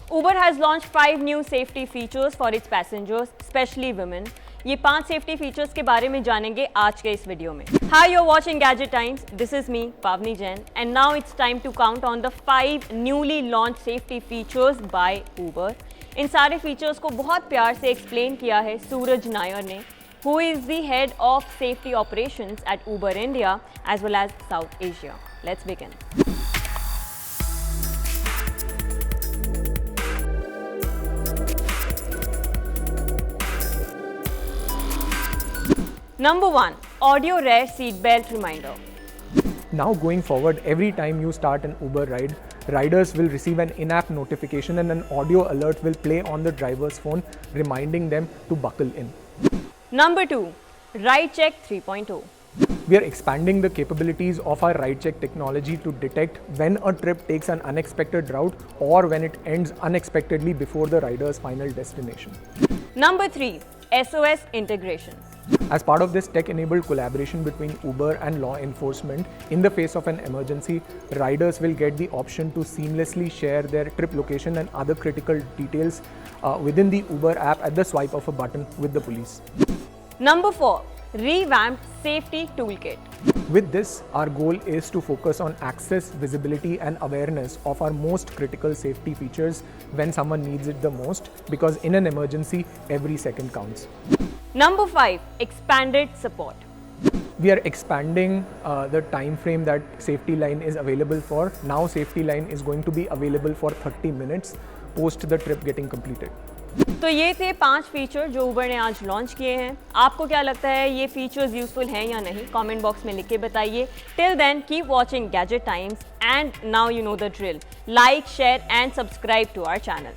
Uber has launched 5 new safety features for its passengers, especially women. ये 5 safety features के बारे में जानेंगे आज के इस वीडियो में. Hi, you're watching Gadget Times. This is me, Pavni Jain, and now it's time to count on the 5 newly launched safety features by Uber. इन सारे फीचर्स को बहुत प्यार से एक्सप्लेन किया है सूरज नायर ने, who is the head of safety operations at Uber India as well as South Asia. Let's begin. Number 1. Audio Rear Seatbelt Reminder. Now going forward, every time you start an Uber ride, riders will receive an in-app notification and an audio alert will play on the driver's phone reminding them to buckle in. Number 2. Ride Check 3.0. We are expanding the capabilities of our ride check technology to detect when a trip takes an unexpected route or when it ends unexpectedly before the rider's final destination. Number 3. SOS Integration. As part of this tech-enabled collaboration between Uber and law enforcement, in the face of an emergency, riders will get the option to seamlessly share their trip location and other critical details within the Uber app at the swipe of a button with the police. Number 4. Revamped Safety Toolkit. With this, our goal is to focus on access, visibility and awareness of our most critical safety features when someone needs it the most, because in an emergency, every second counts. Number 5. Expanded Support. We are expanding the time frame that Safety Line is available for. Now Safety Line is going to be available for 30 minutes post the trip getting completed. तो ये थे 5 feature जो Uber ने आज launch किए हैं. आपको क्या लगता है ये फीचर्स यूजफुल हैं या नहीं? कमेंट बॉक्स में लिख के बताइए. Till then keep watching Gadget Times and now you know the drill. Like, share and subscribe to our channel.